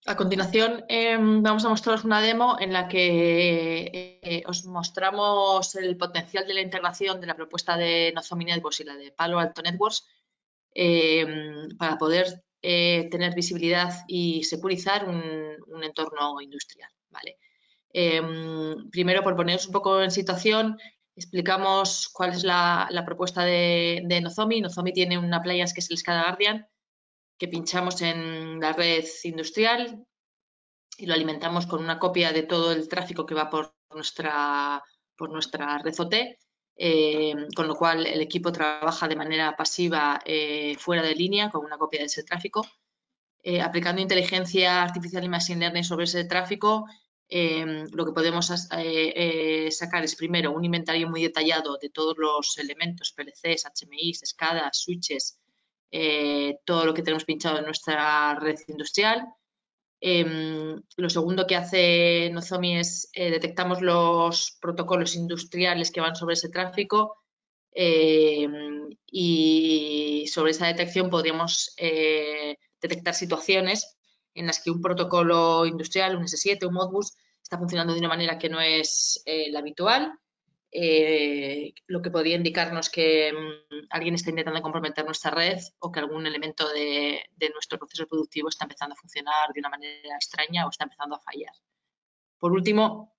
A continuación, vamos a mostraros una demo en la que os mostramos el potencial de la integración de la propuesta de Nozomi Networks y la de Palo Alto Networks para poder tener visibilidad y securizar un entorno industrial. ¿Vale? Primero, por poneros un poco en situación, explicamos cuál es la propuesta de Nozomi. Nozomi tiene una appliance que es el SCADA Guardian, que pinchamos en la red industrial y lo alimentamos con una copia de todo el tráfico que va por nuestra red OT, con lo cual el equipo trabaja de manera pasiva fuera de línea con una copia de ese tráfico. Aplicando inteligencia artificial y machine learning sobre ese tráfico, lo que podemos sacar es primero un inventario muy detallado de todos los elementos, PLCs, HMIs, SCADAs, switches, todo lo que tenemos pinchado en nuestra red industrial. Lo segundo que hace Nozomi es detectamos los protocolos industriales que van sobre ese tráfico y sobre esa detección podríamos detectar situaciones en las que un protocolo industrial, un S7, un Modbus, está funcionando de una manera que no es la habitual, lo que podría indicarnos que alguien está intentando comprometer nuestra red o que algún elemento de nuestro proceso productivo está empezando a funcionar de una manera extraña o está empezando a fallar. Por último,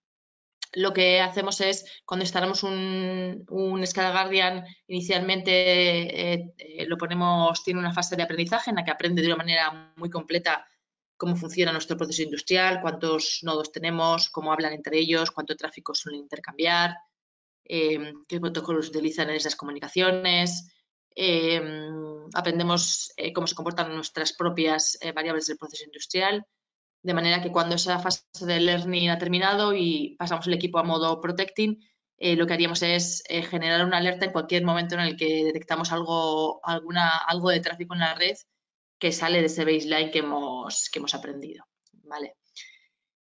lo que hacemos es, cuando instalamos un SCADA Guardian, inicialmente lo ponemos, tiene una fase de aprendizaje en la que aprende de una manera muy completa cómo funciona nuestro proceso industrial, cuántos nodos tenemos, cómo hablan entre ellos, cuánto tráfico suelen intercambiar, qué protocolos utilizan en esas comunicaciones. Aprendemos cómo se comportan nuestras propias variables del proceso industrial, de manera que cuando esa fase de learning ha terminado y pasamos el equipo a modo protecting, lo que haríamos es generar una alerta en cualquier momento en el que detectamos algo de tráfico en la red que sale de ese baseline que hemos aprendido. ¿Vale?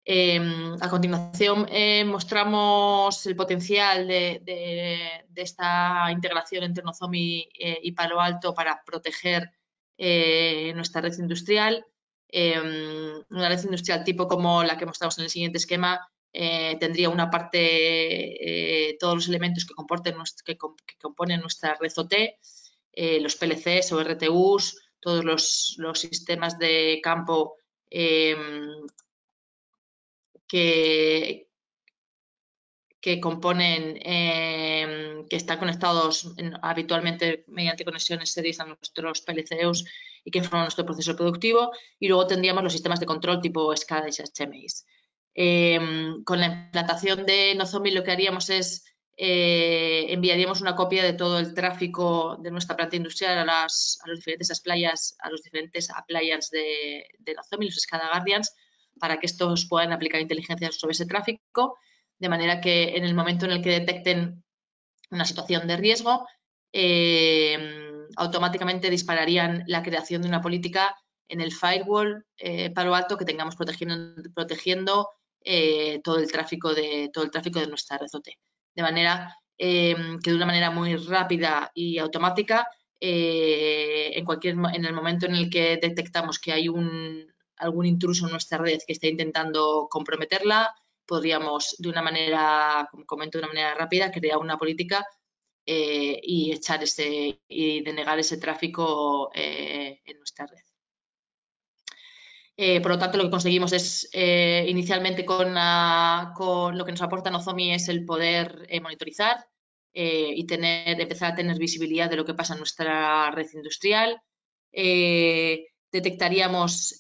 A continuación, mostramos el potencial de esta integración entre Nozomi y Palo Alto para proteger nuestra red industrial. Una red industrial tipo como la que mostramos en el siguiente esquema tendría una parte, todos los elementos que componen nuestra red OT, los PLCs o RTUs, todos los sistemas de campo que componen, que están conectados habitualmente mediante conexiones series a nuestros PLCs y que forman nuestro proceso productivo. Y luego tendríamos los sistemas de control tipo SCADA y HMIs. Con la implantación de Nozomi lo que haríamos es enviaríamos una copia de todo el tráfico de nuestra planta industrial a los diferentes appliances de Nozomi, los SCADA Guardians, para que estos puedan aplicar inteligencia sobre ese tráfico, de manera que en el momento en el que detecten una situación de riesgo, automáticamente dispararían la creación de una política en el firewall Palo Alto que tengamos protegiendo todo el tráfico de nuestra red OT. De manera que de una manera muy rápida y automática, en el momento en el que detectamos que hay algún intruso en nuestra red que esté intentando comprometerla, podríamos de una manera, como comento, de una manera rápida, crear una política y denegar ese tráfico en nuestra red. Por lo tanto, lo que conseguimos es, inicialmente con lo que nos aporta Nozomi es el poder monitorizar y empezar a tener visibilidad de lo que pasa en nuestra red industrial. Detectaríamos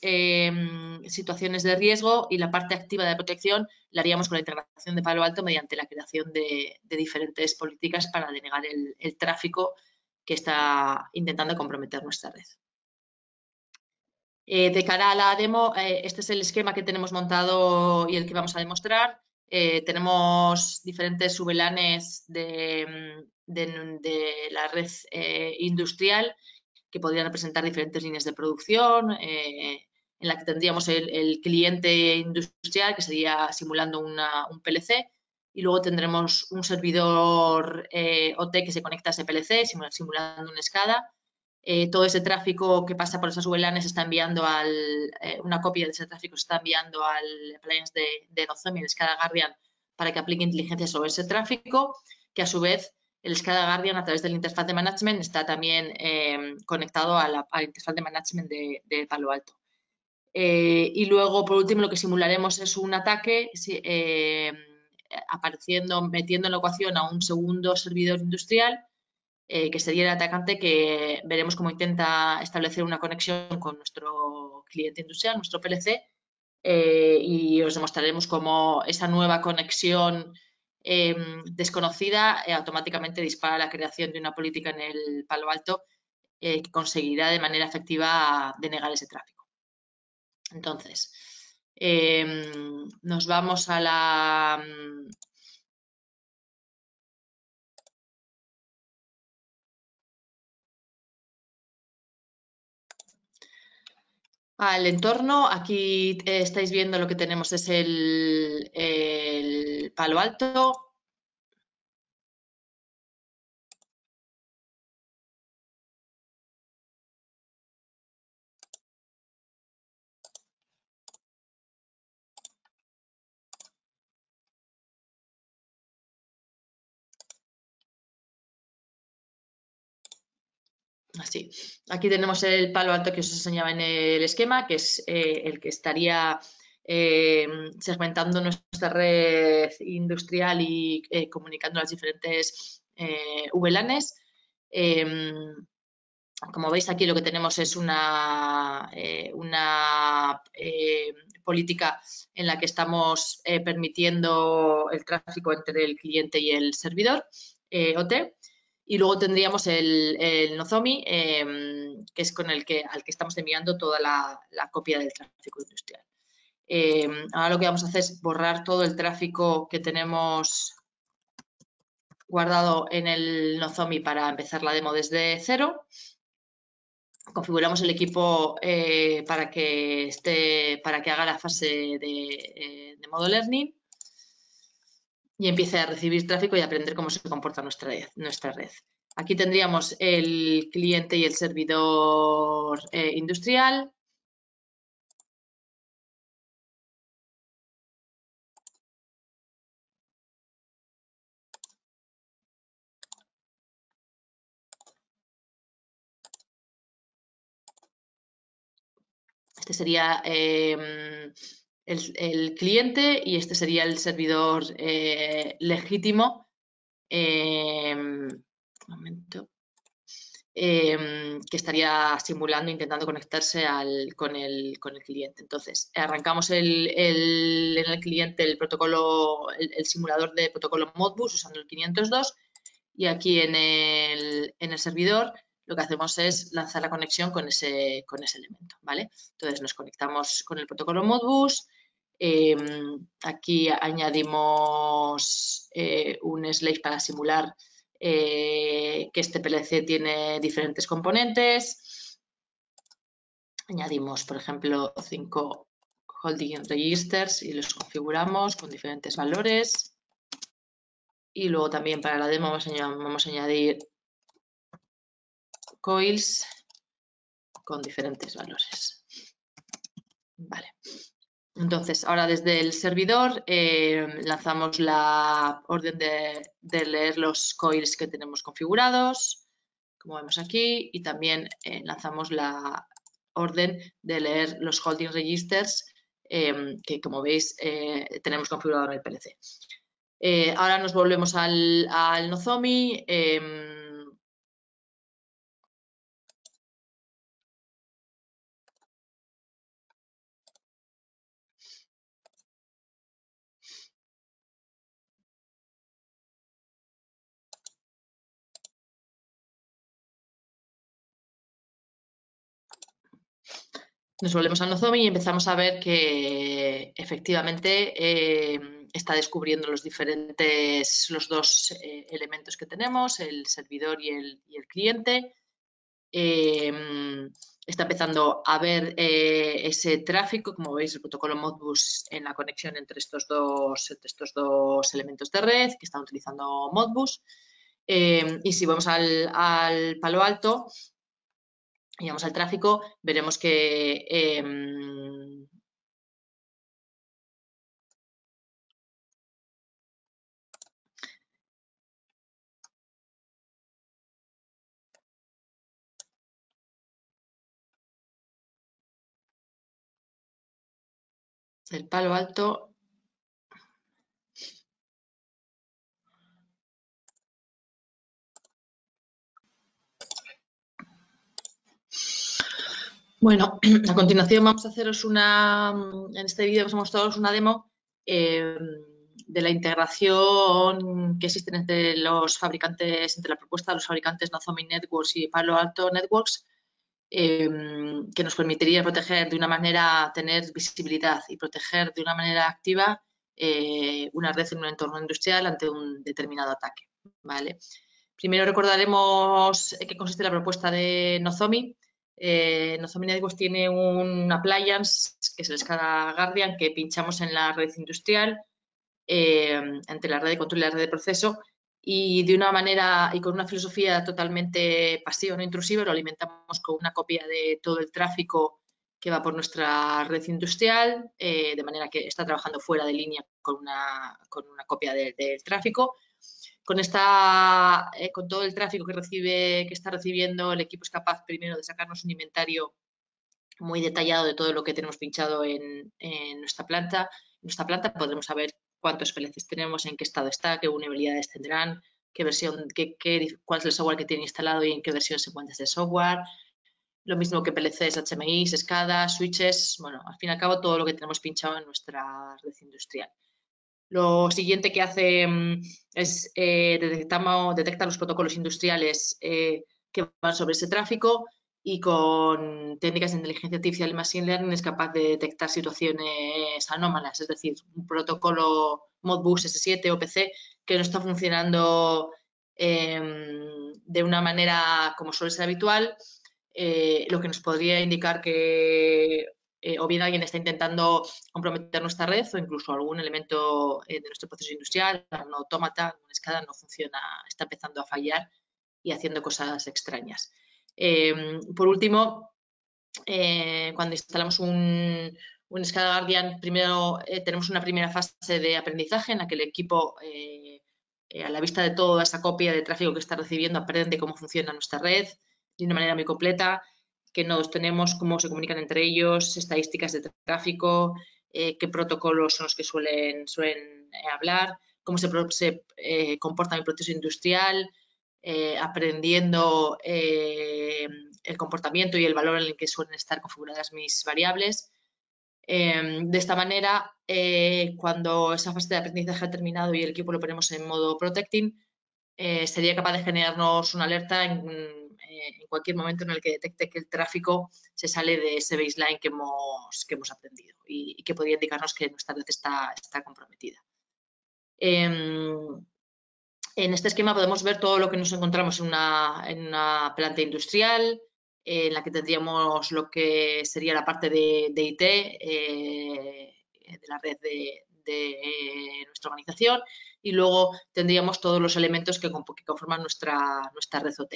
situaciones de riesgo y la parte activa de protección la haríamos con la integración de Palo Alto mediante la creación de diferentes políticas para denegar el tráfico que está intentando comprometer nuestra red. De cara a la demo, este es el esquema que tenemos montado y el que vamos a demostrar. Tenemos diferentes VLANs de la red industrial que podrían representar diferentes líneas de producción, en la que tendríamos el cliente industrial, que sería simulando un PLC, y luego tendremos un servidor OT que se conecta a ese PLC, simulando un SCADA. todo ese tráfico que pasa por esas VLANs se está enviando una copia de ese tráfico se está enviando al appliance de Nozomi, el SCADA Guardian, para que aplique inteligencia sobre ese tráfico, que a su vez el SCADA Guardian a través de la interfaz de management está también conectado a la interfaz de management de Palo Alto. Y luego, por último, lo que simularemos es un ataque metiendo en la ecuación a un segundo servidor industrial, que sería el atacante, que veremos cómo intenta establecer una conexión con nuestro cliente industrial, nuestro PLC, y os demostraremos cómo esa nueva conexión desconocida automáticamente dispara la creación de una política en el Palo Alto que conseguirá de manera efectiva denegar ese tráfico. Entonces, nos vamos a al entorno. Aquí estáis viendo lo que tenemos es el Palo Alto. Así. Aquí tenemos el Palo Alto que os enseñaba en el esquema, que es el que estaría segmentando nuestra red industrial y comunicando las diferentes VLANs. Como veis, aquí lo que tenemos es una política en la que estamos permitiendo el tráfico entre el cliente y el servidor OT. Y luego tendríamos el Nozomi, que es al que estamos enviando toda la copia del tráfico industrial. Ahora lo que vamos a hacer es borrar todo el tráfico que tenemos guardado en el Nozomi para empezar la demo desde cero. Configuramos el equipo para que haga la fase de modo learning y empiece a recibir tráfico y aprender cómo se comporta nuestra red. Aquí tendríamos el cliente y el servidor industrial. Este sería el cliente y este sería el servidor legítimo. Un momento. Que estaría simulando, intentando conectarse con el cliente. Entonces, arrancamos en el cliente el protocolo, el simulador de protocolo Modbus usando el 502 y aquí en el servidor lo que hacemos es lanzar la conexión con ese elemento, ¿vale? Entonces, nos conectamos con el protocolo Modbus. Aquí añadimos un slave para simular que este PLC tiene diferentes componentes. Añadimos, por ejemplo, 5 holding registers y los configuramos con diferentes valores. Y luego también para la demo vamos a añadir coils con diferentes valores. Vale. Entonces, ahora desde el servidor lanzamos la orden de leer los coils que tenemos configurados, como vemos aquí, y también lanzamos la orden de leer los holding registers que, como veis, tenemos configurado en el PLC. Ahora nos volvemos al Nozomi. Nos volvemos al Nozomi y empezamos a ver que efectivamente está descubriendo los dos elementos que tenemos, el servidor y el cliente. Está empezando a ver ese tráfico, como veis, el protocolo Modbus en la conexión entre estos dos elementos de red que están utilizando Modbus. Y si vamos al Palo Alto, y vamos al tráfico, veremos que el Palo Alto. Bueno, a continuación vamos a haceros en este vídeo vamos a mostraros una demo de la integración que existe entre los fabricantes, entre la propuesta de los fabricantes Nozomi Networks y Palo Alto Networks, que nos permitiría proteger de una manera, tener visibilidad y proteger de una manera activa una red en un entorno industrial ante un determinado ataque, ¿vale? Primero recordaremos qué consiste la propuesta de Nozomi. Nozomi Networks tiene un appliance, que es el SCADA Guardian, que pinchamos en la red industrial, entre la red de control y la red de proceso, y de una manera y con una filosofía totalmente pasiva, no intrusiva, lo alimentamos con una copia de todo el tráfico que va por nuestra red industrial, de manera que está trabajando fuera de línea con una copia del tráfico. Con todo el tráfico que está recibiendo, el equipo es capaz primero de sacarnos un inventario muy detallado de todo lo que tenemos pinchado en nuestra planta. En nuestra planta podremos saber cuántos PLCs tenemos, en qué estado está, qué vulnerabilidades tendrán, cuál es el software que tiene instalado y en qué versión se encuentra ese software. Lo mismo que PLCs, HMIs, SCADA, switches, bueno, al fin y al cabo todo lo que tenemos pinchado en nuestra red industrial. Lo siguiente que hace es detecta los protocolos industriales que van sobre ese tráfico y con técnicas de inteligencia artificial y machine learning es capaz de detectar situaciones anómalas, es decir, un protocolo Modbus S7 o PC que no está funcionando de una manera como suele ser habitual, lo que nos podría indicar que o bien alguien está intentando comprometer nuestra red o incluso algún elemento de nuestro proceso industrial, un autómata, una escala no funciona, está empezando a fallar y haciendo cosas extrañas. Por último, cuando instalamos un SCADA Guardian, primero tenemos una primera fase de aprendizaje en la que el equipo, a la vista de toda esa copia de tráfico que está recibiendo, aprende cómo funciona nuestra red de una manera muy completa, qué nodos tenemos, cómo se comunican entre ellos, estadísticas de tráfico, qué protocolos son los que suelen hablar, cómo se comporta el proceso industrial, aprendiendo el comportamiento y el valor en el que suelen estar configuradas mis variables. De esta manera, cuando esa fase de aprendizaje ha terminado y el equipo lo ponemos en modo protecting, sería capaz de generarnos una alerta en cualquier momento en el que detecte que el tráfico se sale de ese baseline que hemos aprendido y que podría indicarnos que nuestra red está comprometida. En este esquema podemos ver todo lo que nos encontramos en una planta industrial, en la que tendríamos lo que sería la parte de IT de la red de nuestra organización, y luego tendríamos todos los elementos que conforman nuestra red OT,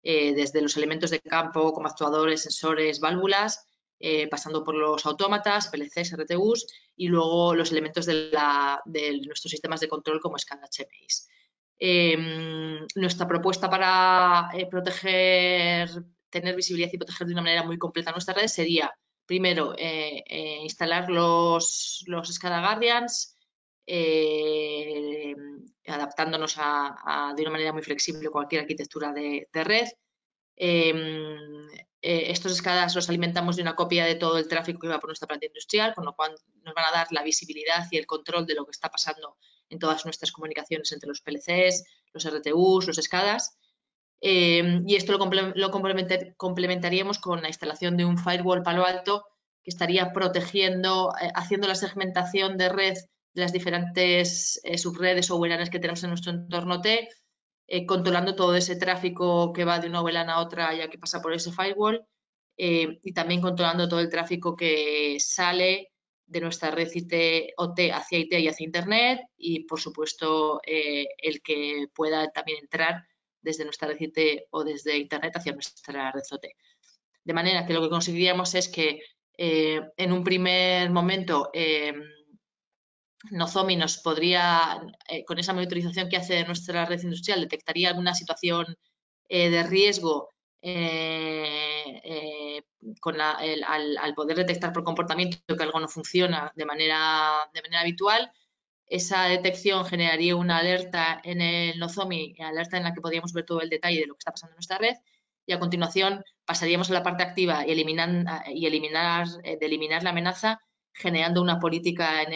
desde los elementos de campo como actuadores, sensores, válvulas, pasando por los autómatas, PLCs, RTUs y luego los elementos de nuestros sistemas de control como SCADA, HMIs. Nuestra propuesta para tener visibilidad y proteger de una manera muy completa nuestra red sería, primero, instalar los SCADA Guardians, adaptándonos de una manera muy flexible a cualquier arquitectura de red. Estos SCADAs los alimentamos de una copia de todo el tráfico que va por nuestra planta industrial, con lo cual nos van a dar la visibilidad y el control de lo que está pasando en todas nuestras comunicaciones entre los PLCs, los RTUs, los SCADAs. Y esto lo complementaríamos con la instalación de un firewall Palo Alto que estaría protegiendo, haciendo la segmentación de red de las diferentes subredes o VLANs que tenemos en nuestro entorno T, controlando todo ese tráfico que va de una VLAN a otra ya que pasa por ese firewall, y también controlando todo el tráfico que sale de nuestra red OT hacia IT y hacia Internet, y por supuesto el que pueda también entrar desde nuestra red IT o desde Internet hacia nuestra red OT. De manera que lo que conseguiríamos es que en un primer momento Nozomi nos podría, con esa monitorización que hace de nuestra red industrial, detectaría alguna situación de riesgo al poder detectar por comportamiento que algo no funciona de manera habitual. Esa detección generaría una alerta en el Nozomi, alerta en la que podríamos ver todo el detalle de lo que está pasando en nuestra red, y a continuación pasaríamos a la parte activa y eliminar la amenaza, generando una política en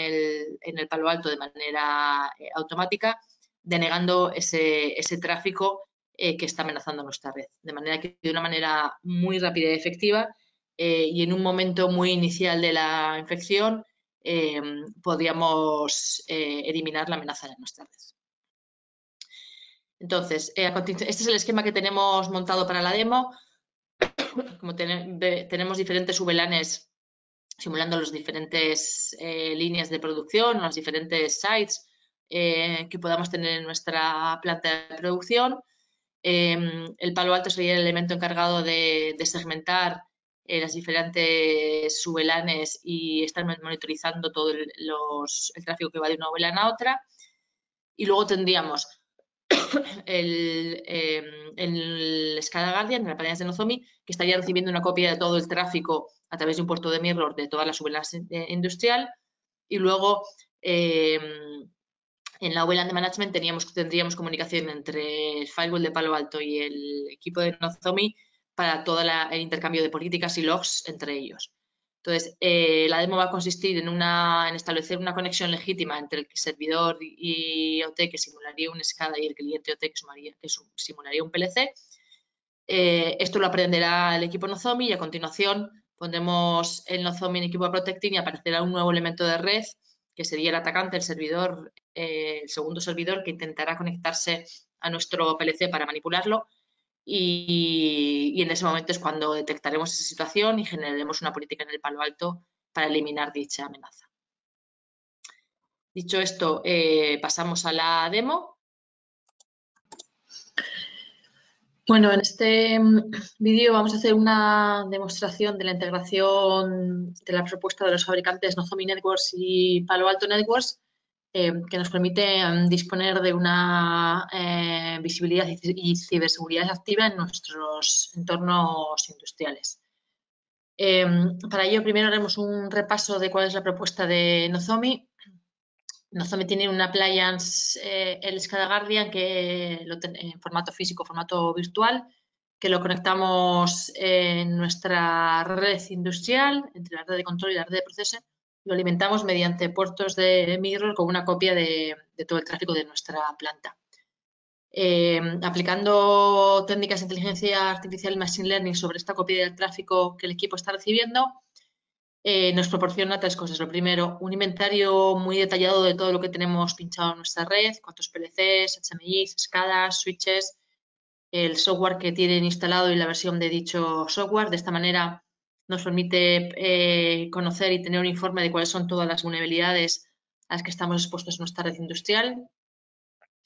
el Palo Alto de manera automática, denegando ese tráfico que está amenazando nuestra red. De manera que de una manera muy rápida y efectiva y en un momento muy inicial de la infección podríamos eliminar la amenaza de nuestra red. Entonces, este es el esquema que tenemos montado para la demo. Como tenemos diferentes VLANs simulando las diferentes líneas de producción, los diferentes sites que podamos tener en nuestra planta de producción. El Palo Alto sería el elemento encargado de segmentar las diferentes VLANs y estar monitorizando todo el tráfico que va de una VLAN a otra. Y luego tendríamos el SCADA Guardian, en las pantallas de Nozomi, que estaría recibiendo una copia de todo el tráfico a través de un puerto de mirror de todas las VLANs industrial. Y luego en la VLAN de management tendríamos comunicación entre el firewall de Palo Alto y el equipo de Nozomi para todo el intercambio de políticas y logs entre ellos. Entonces, la demo va a consistir en establecer una conexión legítima entre el servidor IoT que simularía un SCADA y el cliente IoT que simularía un PLC. Esto lo aprenderá el equipo Nozomi y a continuación pondremos el Nozomi en equipo Protecting y aparecerá un nuevo elemento de red que sería el atacante, el servidor, el segundo servidor que intentará conectarse a nuestro PLC para manipularlo y en ese momento es cuando detectaremos esa situación y generaremos una política en el Palo Alto para eliminar dicha amenaza. Dicho esto, pasamos a la demo. Bueno, en este vídeo vamos a hacer una demostración de la integración de la propuesta de los fabricantes Nozomi Networks y Palo Alto Networks que nos permite disponer de una visibilidad y ciberseguridad activa en nuestros entornos industriales. Para ello, primero haremos un repaso de cuál es la propuesta de Nozomi. Nozomi tiene un appliance, el SCADA Guardian, en formato físico, formato virtual, que lo conectamos en nuestra red industrial, entre la red de control y la red de proceso. Lo alimentamos mediante puertos de mirror con una copia de todo el tráfico de nuestra planta. Aplicando técnicas de inteligencia artificial y machine learning sobre esta copia del tráfico que el equipo está recibiendo, nos proporciona tres cosas. Lo primero, un inventario muy detallado de todo lo que tenemos pinchado en nuestra red, cuántos PLCs, HMIs, SCADAs, switches, el software que tienen instalado y la versión de dicho software. De esta manera nos permite conocer y tener un informe de cuáles son todas las vulnerabilidades a las que estamos expuestos en nuestra red industrial.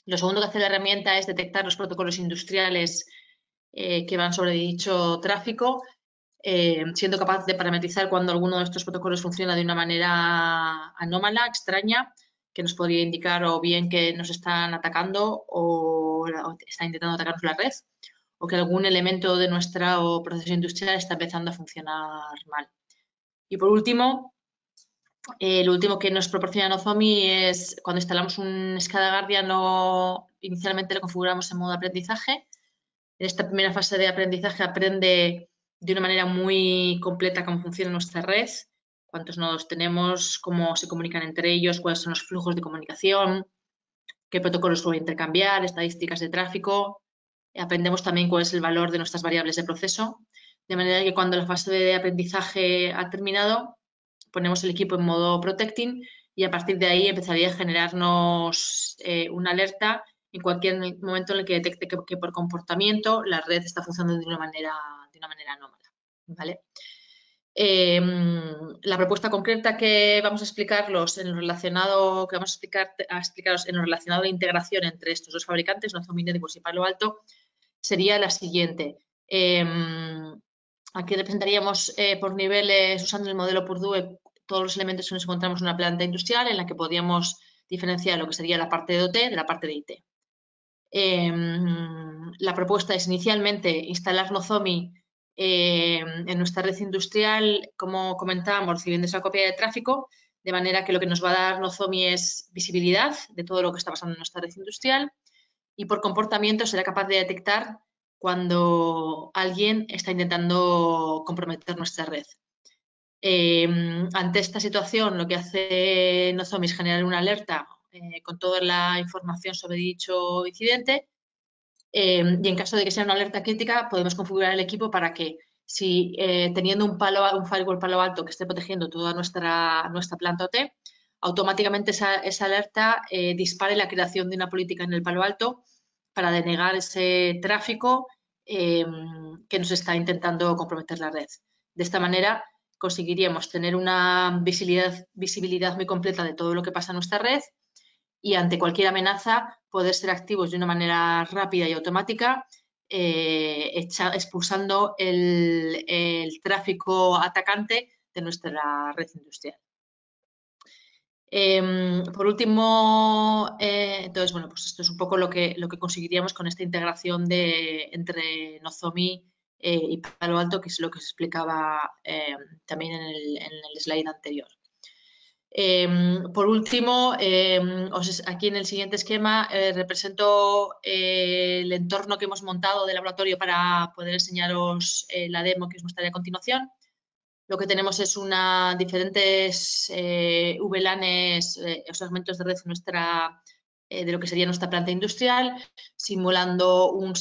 Lo segundo que hace la herramienta es detectar los protocolos industriales que van sobre dicho tráfico, siendo capaz de parametrizar cuando alguno de estos protocolos funciona de una manera anómala, extraña, que nos podría indicar o bien que nos están atacando o están intentando atacarnos la red, o que algún elemento de nuestro proceso industrial está empezando a funcionar mal. Y por último, lo último que nos proporciona Nozomi es cuando instalamos un SCADA Guardian, inicialmente lo configuramos en modo aprendizaje. En esta primera fase de aprendizaje aprende de una manera muy completa cómo funciona nuestra red, cuántos nodos tenemos, cómo se comunican entre ellos, cuáles son los flujos de comunicación, qué protocolos suele intercambiar, estadísticas de tráfico. Aprendemos también cuál es el valor de nuestras variables de proceso, de manera que cuando la fase de aprendizaje ha terminado, ponemos el equipo en modo protecting y a partir de ahí empezaría a generarnos una alerta en cualquier momento en el que detecte que por comportamiento la red está funcionando de una manera anómala, ¿vale? La propuesta concreta que vamos a explicaros en lo relacionado a la integración entre estos dos fabricantes, Nozomi Networks y Palo Alto, sería la siguiente. Aquí representaríamos por niveles, usando el modelo Purdue, todos los elementos que nos encontramos en una planta industrial en la que podríamos diferenciar lo que sería la parte de OT de la parte de IT. La propuesta es inicialmente instalar Nozomi en nuestra red industrial, como comentábamos, recibiendo esa copia de tráfico, de manera que lo que nos va a dar Nozomi es visibilidad de todo lo que está pasando en nuestra red industrial y por comportamiento será capaz de detectar cuando alguien está intentando comprometer nuestra red. Ante esta situación, lo que hace Nozomi es generar una alerta con toda la información sobre dicho incidente y en caso de que sea una alerta crítica, podemos configurar el equipo para que si teniendo un firewall palo alto que esté protegiendo toda nuestra planta OT, automáticamente esa alerta dispare la creación de una política en el palo alto para denegar ese tráfico que nos está intentando comprometer la red. De esta manera conseguiríamos tener una visibilidad muy completa de todo lo que pasa en nuestra red y ante cualquier amenaza poder ser activos de una manera rápida y automática, expulsando el tráfico atacante de nuestra red industrial. Por último, entonces, bueno, pues esto es un poco lo que conseguiríamos con esta integración entre Nozomi y Palo Alto, que es lo que os explicaba también en el slide anterior. Por último, aquí en el siguiente esquema represento el entorno que hemos montado de laboratorio para poder enseñaros la demo que os mostraré a continuación. Lo que tenemos es diferentes VLANs o segmentos de red de lo que sería nuestra planta industrial, simulando un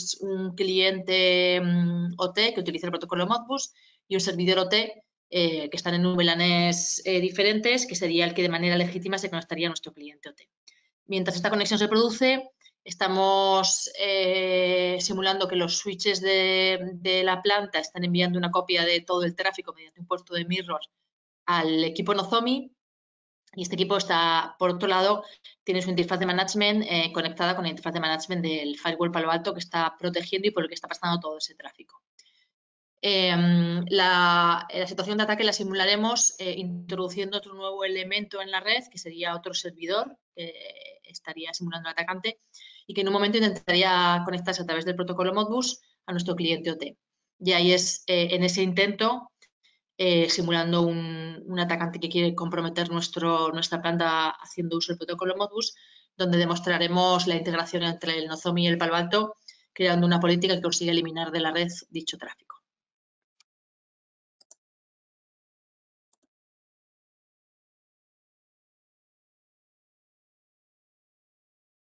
cliente OT que utiliza el protocolo Modbus y un servidor OT que están en VLANs diferentes, que sería el que de manera legítima se conectaría a nuestro cliente OT. Mientras esta conexión se produce, estamos simulando que los switches de la planta están enviando una copia de todo el tráfico mediante un puerto de mirror al equipo Nozomi y este equipo está, por otro lado, tiene su interfaz de management conectada con la interfaz de management del firewall Palo Alto que está protegiendo y por el que está pasando todo ese tráfico. La situación de ataque la simularemos introduciendo otro nuevo elemento en la red, que sería otro servidor que estaría simulando al atacante y que en un momento intentaría conectarse a través del protocolo Modbus a nuestro cliente OT. Y ahí es en ese intento, simulando un atacante que quiere comprometer nuestra planta haciendo uso del protocolo Modbus, donde demostraremos la integración entre el Nozomi y el Palo Alto, creando una política que consigue eliminar de la red dicho tráfico.